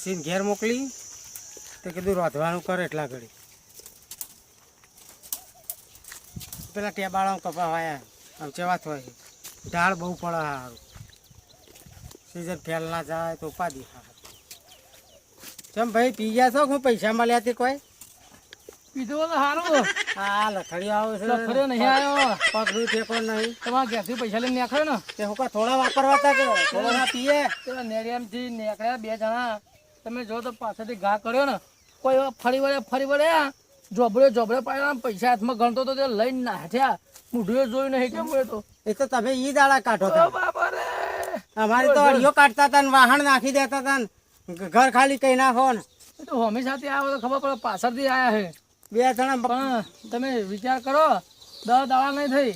ડોસીને ઘેર મોકલી તો કીધું રોધવાનું કરે એટલા ઘડી પેલા ટેબાળા કપા વાયા આમ ચેવા થાય છે ઢાળ બહુ પડે સારું સીઝન ફેલ ના જાય તો ઉપાધી ચમ ભાઈ પી ગયા છો હું પૈસા મળ્યા તે કોઈ પીધો તો સારું. હા લખડીઓ આવે છે લખડ્યો નહીં આવ્યો. પગનું ટેકો નહીં તમારા ઘેરથી પૈસા લઈને નીકળ્યો ને તે હું થોડા વાપરવા હતા કે થોડા ના પીએ પેલા નેરિયામથી નીકળ્યા 2 જણા. તમે જો તો પાછળથી ઘા કર્યો ને કોઈ ફરી વળ્યા જોબડે પાડ્યા પૈસા હાથમાં ગણતો તો તે લઈને નાઠ્યા. મૂઢું જોયું નહીં કેમ બોલે તો એ તો તમે ઈ દાડા કાઢો ઓ હતા બાપા રે. અમારે તો અડિયો કાઢતા હતા ને વાહણ નાખી દેતા હતા ને ઘર ખાલી કઈ નાખો ને એ તો હોમી સાથે આવો તો ખબર પડે પાછળથી આયા છે. 2 જણા પણ તમે વિચાર કરો 10 દાડા નહીં થઈ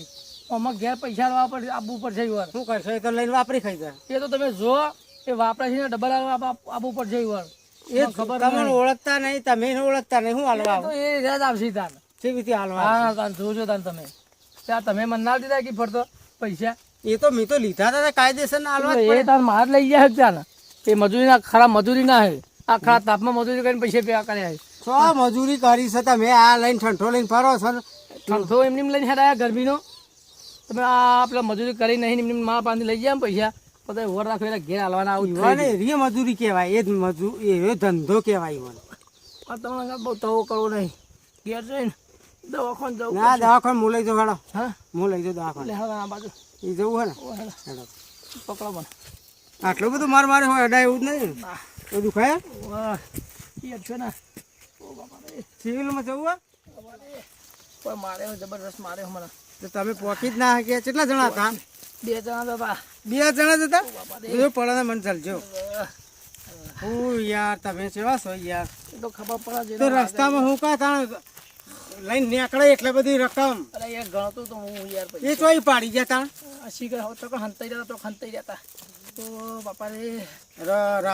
આમાં ઘેર પૈસા આપવું પડશે વાર. શું કરશો એ તો લઈને વાપરી ખાઈ જાય એ તો તમે જો એ વાપરે છે ને ડબલ આપવું પડશે વાર. એ ખબર તમને ઓળખતા નહીં તમે ઓળખતા નહીં હું હાલવા તો એ રેજ આવશે તાન. કેવી રીતે હાલવા હા તાન જોજો તાન તમે ત્યાં તમે મને ના દીધા કે ફરતો પૈસા એ તો મેં તો લીધા હતા કાયદેસર ના હાલવા એ તાર માર લઈ ગયા ત્યાં ને એ મજૂરી ખરાબ મજૂરી ના હે આ ખરા તાપમાં મજૂરી કરીને પૈસા પે કર્યા છે. છો મજૂરી કરી છે તમે આ લઈને ઠંઠો લઈને ફરો છો ઠંડો એમની લઈને હેડાયા ગરમીનો તમે આ પેલા મજૂરી કરી નહીં એમની માં પાંધી લઈ ગયા પૈસા બધા ઓર રાખો એટલે ઘેર હાલવાના આવું એ મજૂરી કહેવાય એ જ એ ધંધો કહેવાય મને આ તમને બહુ તવો કરવો નહીં ઘેર જઈને દવાખાને જવું ના દવાખાને હું લઈ જાઉં હેડો હા હું લઈ જાઉં દવાખાને લે આ બાજુ એ જવું હે ને ઓ હેડા હેડો પકડો મને આટલું બધું મારે હોય અડાય એવું જ નહીં એ દુખાય વાહ એ છે ને ઓ બાપા રે સિવિલમાં જવું હોય કોઈ મારે જબરદસ્ત મારે મને તો તમે પોકી જ ના ગયા કેટલા જણા હતા 2 જણા હતા 2 જણા જ હતા એ પડે મને ચાલજો હું યાર તમે કેવા છો યાર એ તો ખબર પડે તો રસ્તામાં હું કા તાણ લઈને નીકળે એટલે બધી રકમ અરે એ ગણતો તો હું યાર એ ચોઈ પાડી ગયા તાણ શીખર હોત તો હંતાઈ જતા તો ખંતાઈ જતા તો બાપા રે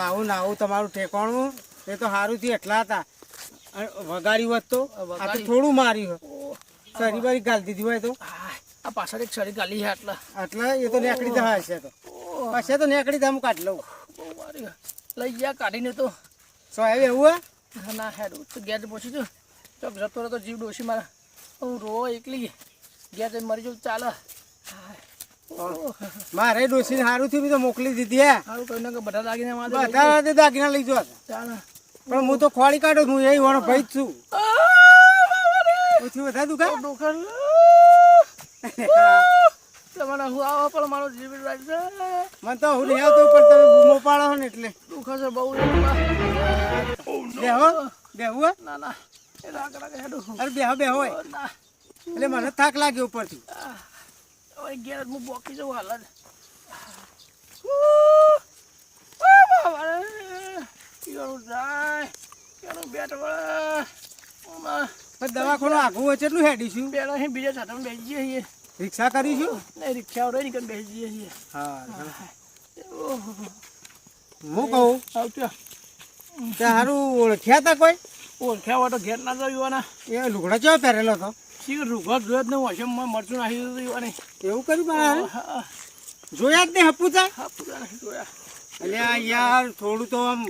આવું ને આવું તમારું ઠેકાણું એ તો સારું થી એટલા હતા વગાડ્યું હોત તો આ તો થોડું માર્યું સરી બારી ગાલ દીધી હોય તો આ પાછળ એક છરી ગાલી છે એટલે એ તો નીકળી જાય છે તો પછી તો નીકળી જાય હું કાઢી લઉં બહુ મારી લઈ ગયા કાઢીને તો સો એવું એવું હે ના હેડ તો ગેર પહોંચી છું ચોક જતો રહો તો જીવ ડોસી મારા હું રો એકલી ગેર જઈને મરી જવું ચાલે મારે ડોસી સારું થયું તો મોકલી દીધી હે સારું કહ્યું કે બધા દાગીને બધા દાગીના લઈ જવા ચાલે પણ હું તો ખોળી કાઢું હું એ વાળો ભાઈ જ છું ઓછી વધારે દુકાન ડોકર તમારે હું આવો પણ મારો જીવ રાખશે મને તો હું નહીં આવતો પણ તમે બૂમો પાડો છો ને એટલે દુખા છે બહુ બેહો બેહું ના ના એ રાખ હેડું અરે બેહો બેહો ના એટલે મને થાક લાગ્યો ઉપરથી હવે ઘેર હું બોકી જવું હાલ જ દવાખાનું આઘું હોય એટલું હેડીશું પેલા અહીં બીજા સાથે બેસી જઈએ છીએ રિક્ષા કરીશું નહીં રિક્ષા રહી નીકળી બેસી જઈએ છીએ હા હું કહું આવજો સારું ઓળખ્યા હતા કોઈ ઓળખ્યા હોય તો ઘેર ના જવાના એ લુગડા ચેવો પહેરેલો હતો શી રૂગર જોયો જ નહીં વોશમાં મરચું નાખી દીધું યુવાને એવું કર્યું મારે જોયા જ નહીં હપુતા હા પૂરા નથી જોયા એટલે આ યાર થોડું તો આમ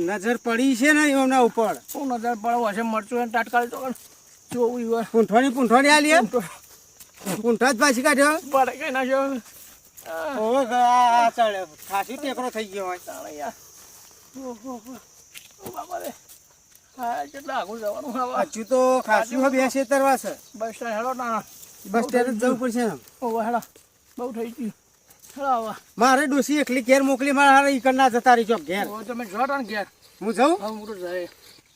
નજર પડી છે ને એમના ઉપર શું નજર પડે વોશે મરચું એને ટાટકાળી તો જોવું યુવાન પૂંઠોની આલી પૂંઠા જ પાછી કાઢ્યો પડે કઈ નાખ્યો ઓહો ચાલે ખાસી ટેકરો થઈ ગયો હોય ચાલે યાર ઓ બાપા રે હા કેટલા આગળ જવાનું હવે હજુ તો ખાસી હોય 2 સેતરવા છે બસ સ્ટેન્ડ હેડો ના બસ સ્ટેન્ડ જવું પડશે ને ઓ હેડો બહુ થઈ ગયું હેડો હવે મારે ડોસી એકલી ઘેર મોકલી મારે ઈકર ના જતા રહી ચોક ઘેર તમે જો ને ઘેર હું જાઉં હવે હું તો જાય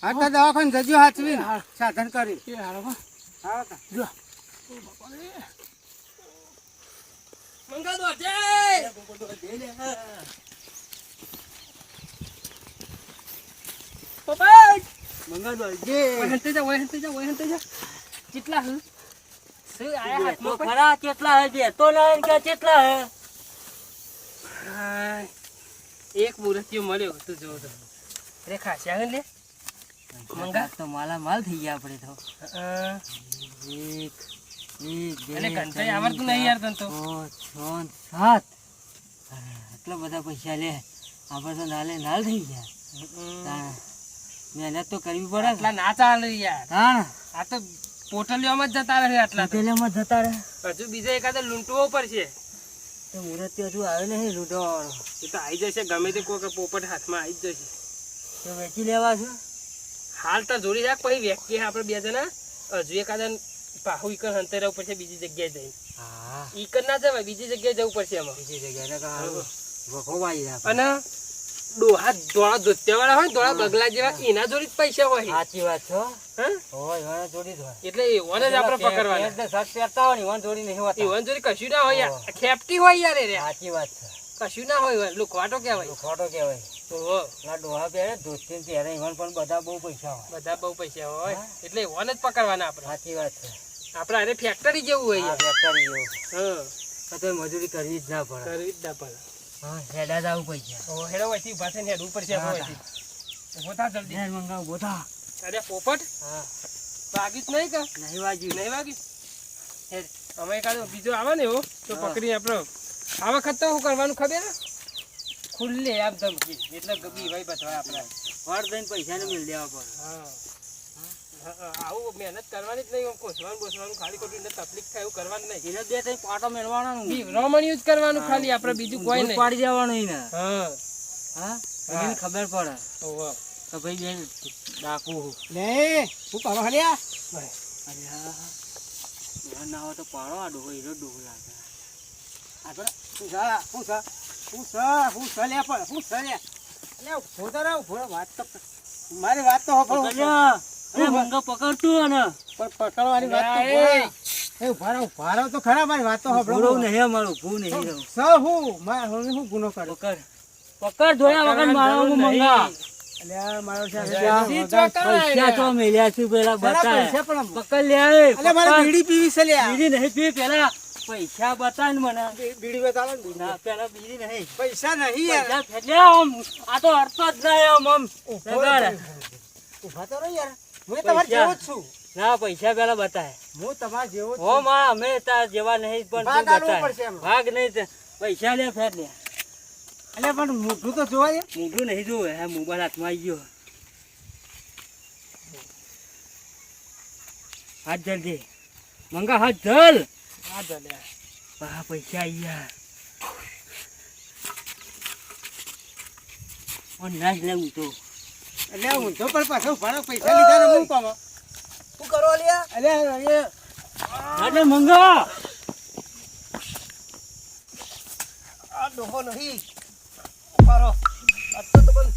હા તો દવાખાને જજો હાચવી સાધન કરી એ હારો હા જો ઓ બાપા રે મંગા દો જય પપ્પા મંગા દો જે હંતે જા કેટલા હે શું આયા હાથમાં ખરા કેટલા હે જે તો લઈને કે કેટલા હે એક મુરતિયો મળ્યો તું જો તો રે ખાસ્યા હે લે મંગા તો માલા માલ થઈ ગયા આપણે તો અને કંટાઈ આવડતું નહીં યાર તને તો 5 6 7 આટલા બધા પૈસા લે આપણે તો નાલે નાલ થઈ ગયા તાણ. મહેનત તો કરવી પડે આટલા ના ચાલે યાર. તાણ આ તો પોટલીઓમાં જ જતા રહે આટલા તો. હોટેલમાં જતા રહે હજુ બીજા એકાદો લૂંટવો પડશે. તો મુરત હજુ આવે નહીં લૂંટવાવાળો. એ તો આવી જશે ગમે તે કોઈ પોપટ હાથમાં આવી જ જશે. તો વેચી લેવા છો હાલ તો જોડી રાખ પછી વ્યક્તિ આપણે બે જણા હજુ એકાદા પાહુ ઈકર હંતેરા ઉપર છે બીજી જગ્યાએ જઈને. હા ઈકર ના જવાય બીજી જગ્યાએ જવું પડશે એમાં. બીજી જગ્યાએ વખો વાળી રાખો. અને ડોહા ધોળા ધોતિયાવાળા હોય ને ધોળા બગલા જેવા એના જોડી જ પૈસા હોય. સાચી વાત છો હા? હોય હોય જોડી જ હોય. એટલે એવાને જ આપણે પકડવાના. શર્ટ પહેરતા હોય ને એવાને જોડી નહીં હોતા. એવાને જોડી કશું ના હોય યાર. ખેપટી હોય યાર એ રે. સાચી વાત છે. કશું ના હોય લુખવાટો કહેવાય. ખોટો કહેવાય. ઓહો ના ડોહા પહેરે ધોતી પહેરે એવાને પણ બધા બહુ પૈસા હોય. બધા બહુ પૈસા હોય એટલે એવાને જ પકડવાના આપણે. સાચી વાત છે. આપણે અરે ફેક્ટરી જેવું હોય હા, યાર. ફેક્ટરી જેવું. હા તો મજૂરી કરવી જ ના પડે. કરવી જ ના પડે. હા, હેડા જ આવું પૈસા. ઓ હેડો વહીથી ઉભા થઈને હેડવું પડશે આપણે વહીથી. ઊભો થા જલ્દી. ઘેર મંગાવું બોધા. અરે પોપટ હા વાગી જ નહીં કા? નહીં વાગ્યું. નહીં વાગી? હેડ અમે એકાદો બીજો આવે ને એવો તો હા. પકડી આપણે આ વખત તો શું કરવાનું ખબર હે? ખુલ્લે આમ ધમકી એટલે ગબી ભાઈ બતવાય આપણે. ફળ દઈને પૈસાને મિલ દેવા પડે. હા આવું મહેનત કરવાની જ નહીં. કોસવાનું બોસવાનું ખાલી ખોટું એને તકલીફ થાય એવું કરવાનું નહીં. એને બે ત્રણ પાટો મેળવાનો રમણીયું જ કરવાનું ખાલી આપણે બીજું કોઈ નહીં. પાડી દેવાનું એને. હા હા એને ખબર પડે ઓહો તો ભાઈ બેન ડાકુ લે હું કરો હલ્યા ના હોય તો પાડો આ ડોહો હીરો ડોહો લાગે. આપણે હું લે વાત તો મારી વાત તો હોભળો. પકડ્યા. અરે મંગા પકડતું અને પણ પકડવાની વાત તો એ, એ ઉભા રહો તો ખરા, મારી વાત તો હોભળો. ભૂરો નહીં અમારું ભૂ નહીં રહું. હું ગુનો કર્યો? પકડ પકડ ધોયા વગર મારો મંગા. અલ્યા મારો છે જી ચોકડ પૈસા તો મેલ્યા છું પેલા બતાય. પૈસા પણ પકડ લે આવે. અલ્યા મારે બીડી પીવી છે લ્યા. બીડી નહીં પી પેલા પૈસા બતાય ને મને. બીડી બતાવો ને બીડી. ના પેલા બીડી નહીં. પૈસા નહીં યાર. પૈસા ફેંક્યા આમ. આ તો અડતો જ નહીં આમ સગર. ઉભા તો રહો યાર. હું તમારે જેવો જ છું. ના પૈસા પેલા બતાય. હું તમારે જેવો જ હો છું. માં અમે તાર જેવા નહીં પણ ભાગ તું આલવો બતાય. પડશે એમાં. ભાગ નહીં તે. પૈસા લે ફેર લે. અલ્યા પણ મોઢું તો જોવા દે. મોઢું નહીં જોવે. આ મોબાઈલ હાથમાં આવી ગયો. હાથ જલ્દી મંગા હાથ જલ. આ જલ્યા વાહ પૈસા આવી ગયા. ઓન નાચ લેવું તો અલ્યા હું તો પણ પાછો ઉભા રહો. પૈસા લીધા ને હું કામ? શું કરો અલ્યા? અલ્યા અરે મંગા આ ડોહો નહીં. ઉભા રહો. આ તો પણ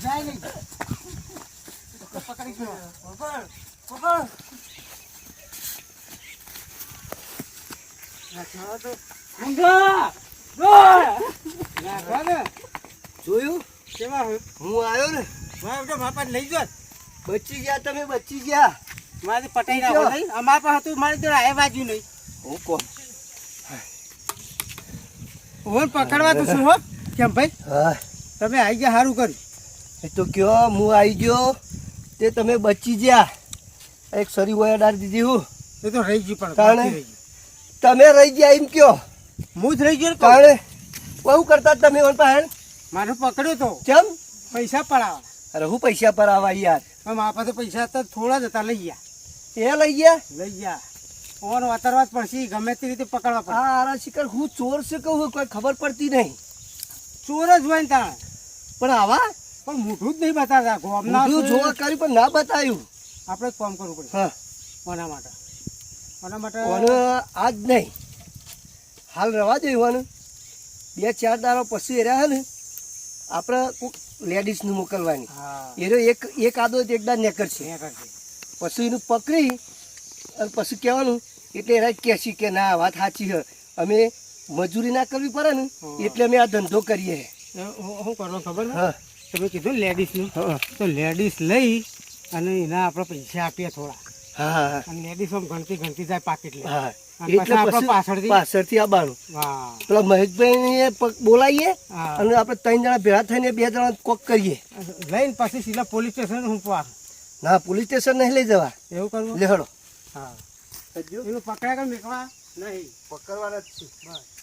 જાય નહીં. પકડી ગયો. મંગા જોયું કેવા હું આવ્યો ને મારા બાપા લઈ જો. બચી ગયા તમે બચી ગયા. મારે પટાઈ નાખો નહીં. અમારા પાસે હતું મારી જોડે આ બાજુ નહીં. હું કોણ? હું પકડવા તો છું હો. કેમ ભાઈ હા તમે આવી ગયા સારું કર્યું. એ તો કયો હું આવી ગયો તે તમે બચી ગયા. એક સરી વયા ડાળ દીધી હું. એ તો રહી ગયું પણ તાણે? બાકી રહી ગયું. તમે રહી ગયા એમ કયો? હું જ રહી ગયો ને. તાણે બહુ કરતા જ તમે ઓન પાસે મારે પકડ્યો તો કેમ? પૈસા પડાવવા. અરે હું પૈસા પર આવા યાર. પણ મારા પાસે પૈસા હતા થોડા જ હતા. લઈ ગયા એ લઈ ગયા. લઈ ગયા. ઓન વાતરવા જ પડશે. ગમે તે રીતે પકડવા પડે. હા આરા શિકાર હું ચોર છે કહું કોઈ ખબર પડતી નહીં. ચોર જ હોય ને તાણે. પણ આવા પણ મોઢું જ નહીં બતાવતા. ગોમના મોઢું જોવા કર્યું પણ ના બતાવ્યું. આપણે જ કામ કરવું પડે હા ઓના માટે. ઓના માટે ઓને આજ નહીં હાલ રવા દેવાનું. 2-4 દાડો પછી રહ્યા હે ને આપણે કોઈક લેડીઝનું મોકલવાની. હા એનો એક આદો એકદા નેકર છે. એ કરશે. પછી એનું પકડી અને પછી કહેવાનું એટલે એના કહેશી કે ના વાત સાચી છે અમે મજૂરી ના કરવી પડે ને એટલે અમે આ ધંધો કરીએ. શું કરવાનું ખબર છે? હા તમે કીધું લેડીઝનું હા તો લેડીઝ લઈ અને એના આપણે પૈસા આપીએ થોડા. હા અને લેડીઝ આમ ગણતી જાય પાકીટ લે. હા અને પછી આપણે પાછળથી પાછળથી આવવાનું. વાહ પેલા મહેશભાઈ બોલાવીએ હા અને આપણે 3 જણા ભેગા થઈને 2 જણા કોક કરીએ. લઈને પછી સીધા પોલીસ સ્ટેશન હું ના પોલીસ સ્ટેશન નહીં લઈ જવા, એવું કરવું લેહડો હા એનું પકડ્યા કે મેકવા નહીં પકડવાના જ છે. બસ